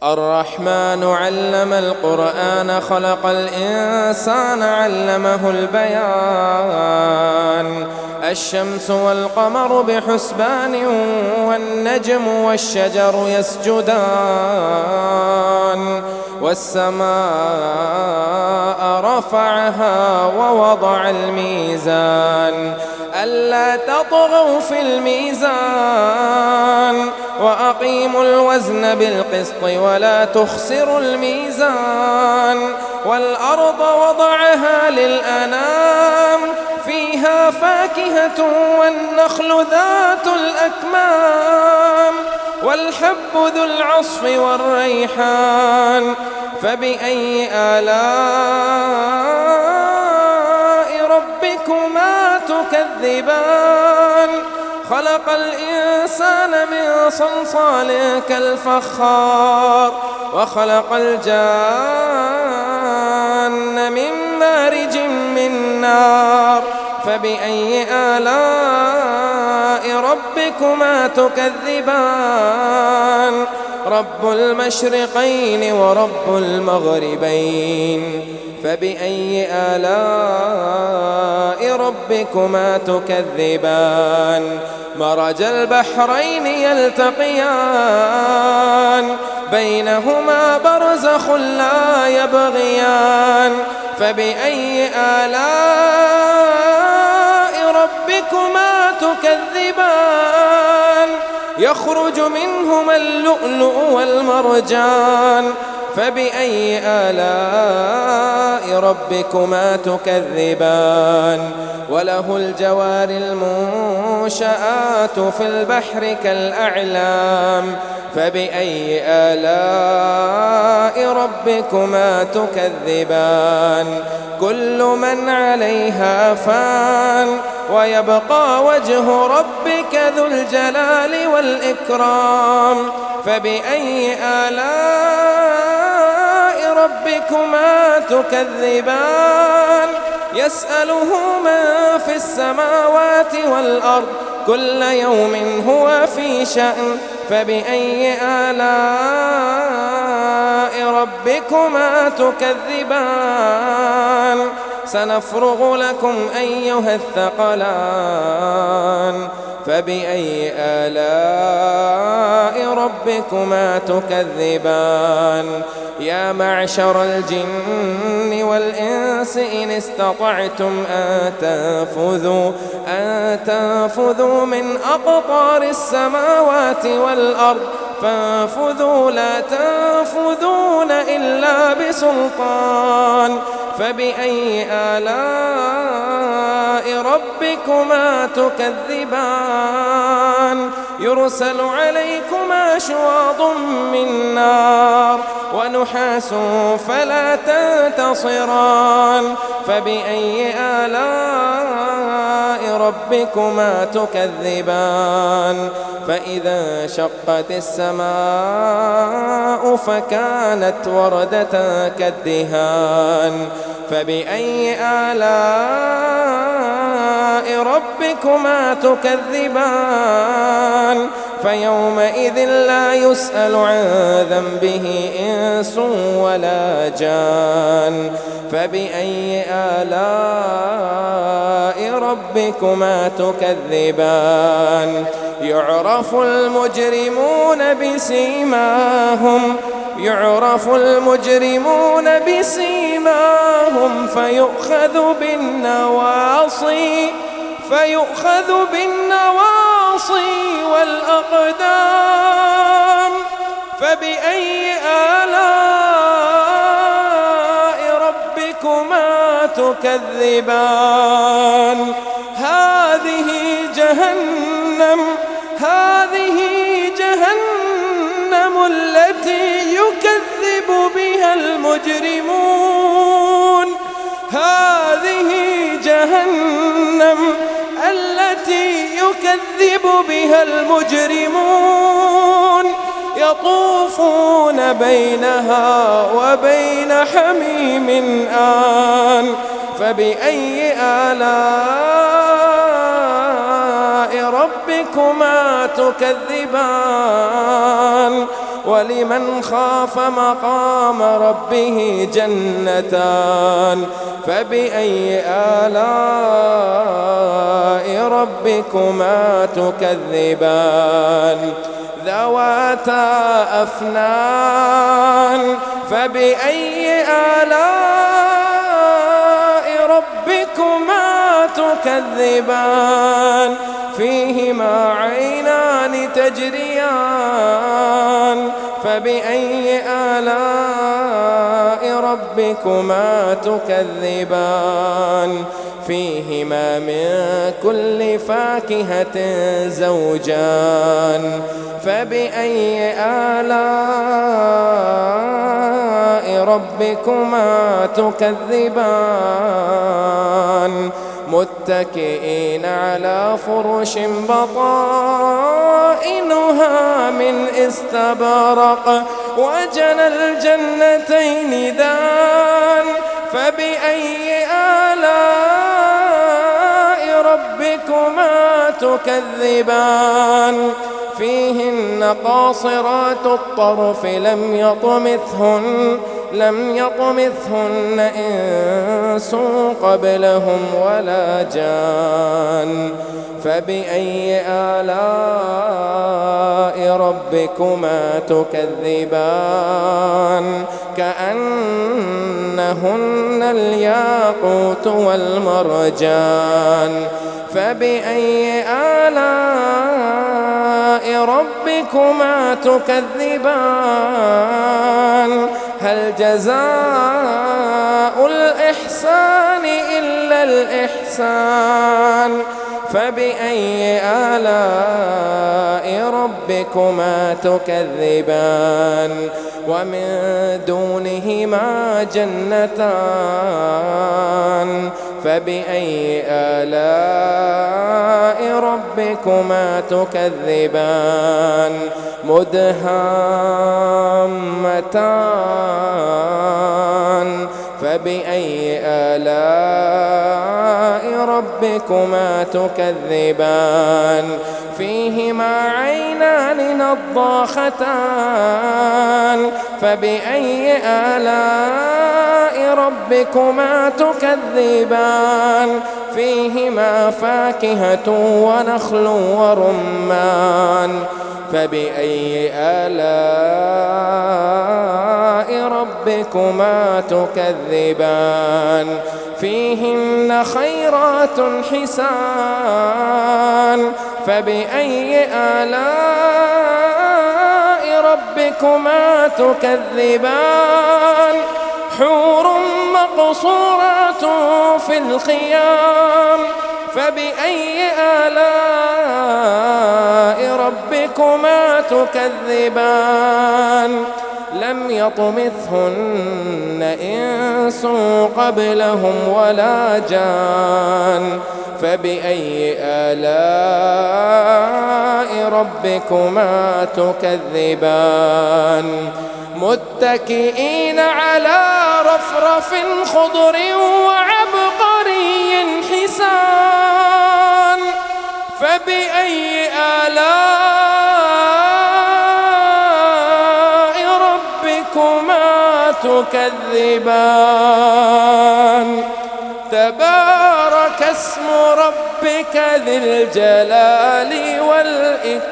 الرحمن علم القرآن خلق الإنسان علمه البيان. الشمس والقمر بحسبان والنجم والشجر يسجدان. والسماء رفعها ووضع الميزان ألا تطغوا في الميزان وأقيموا الوزن بالقسط ولا تخسروا الميزان. والأرض وضعها للأنام فيها فاكهة والنخل ذات الأكمام والحب ذو العصف والريحان. فبأي آلاء ربكما تكذبان؟ خلق الإنسان من صلصال كالفخار وخلق الجان من مارج من نار. فبأي آلاء ربكما تكذبان؟ رب المشرقين ورب المغربين. فبأي آلاء ربكما تكذبان؟ مرج البحرين يلتقيان بينهما برزخ لا يبغيان. فبأي آلاء ربكما تكذبان؟ يخرج منهما اللؤلؤ والمرجان. فبأي آلاء ربكما تكذبان؟ وله الجوار المنشآت في البحر كالأعلام. فبأي آلاء ربكما تكذبان؟ كل من عليها فان ويبقى وجه ربك ذو الجلال والإكرام. فبأي آلاء ربكما تكذبان؟ يسأله من في السماوات والأرض كل يوم هو في شأن. فبأي آلاء ربكما تكذبان؟ سنفرغ لكم أيها الثقلان. فبأي آلاء ربكما تكذبان؟ يا معشر الجن والإنس إن استطعتم أن تنفذوا من أقطار السماوات والأرض فانفذوا لا تنفذون إلا بسلطان. فبأي آلاء ربكما تكذبان؟ يرسل عليكما شواظ من نار ونحاس فلا تنتصران. فبأي آلاء ربكما تكذبان؟ فإذا انشقت السماء فكانت وردة كالدهان. فبأي آلاء ربكما تكذبان؟ فيومئذ لا يسأل عن ذنبه إنس ولا جان. فبأي آلاء ربكما تكذبان؟ يعرف المجرمون بسيماهم فيؤخذ بالنواصي والأقدام. فبأي آلاء ربكما تكذبان؟ هذه جهنم التي يكذب بها المجرمون. هذه جهنم التي يكذب بها المجرمون يطوفون بينها وبين حميم آن. فبأي آلاء ربكما تكذبان؟ ولمن خاف مقام ربه جنتان فبأي آلاء ربكما تكذبان ذواتا أفنان فبأي آلاء ربكما تكذبان فيهما عينان تجريان فبأي آلاء ربكما تكذبان فيهما من كل فاكهة زوجان فبأي آلاء ربكما تكذبان متكئين على فرش بطائنها من استبرق وجنى الجنتين دان فبأي آلاء ربكما تكذبان فيهن قاصرات الطرف لم يطمثهن إنس قبلهم ولا جان فبأي آلاء ربكما تكذبان كأنهن الياقوت والمرجان فبأي آلاء ربكما تكذبان هل جزاء الإحسان إلا الإحسان فبأي آلاء ربكما تكذبان ومن دونهما جنتان فبأي آلاء ربكما تكذبان مدهامتان فبأي آلاء ربكما تكذبان فيهما عينان نضاختان فبأي آلاء ربكما تكذبان فيهما فاكهة ونخل ورمان فبأي آلاء ربكما تكذبان فيهن خيرات حسان فبأي آلاء ربكما تكذبان حور مقصورات في الخيام فبأي آلاء ربكما تكذبان لم يطمثهن إنس قبلهم ولا جان فبأي آلاء ربكما تكذبان متكئين على رفرف خضر وعبقري حسان فبأي آلاء ربكما تكذبان تبارك اسم ربك ذي الجلال والإكرام.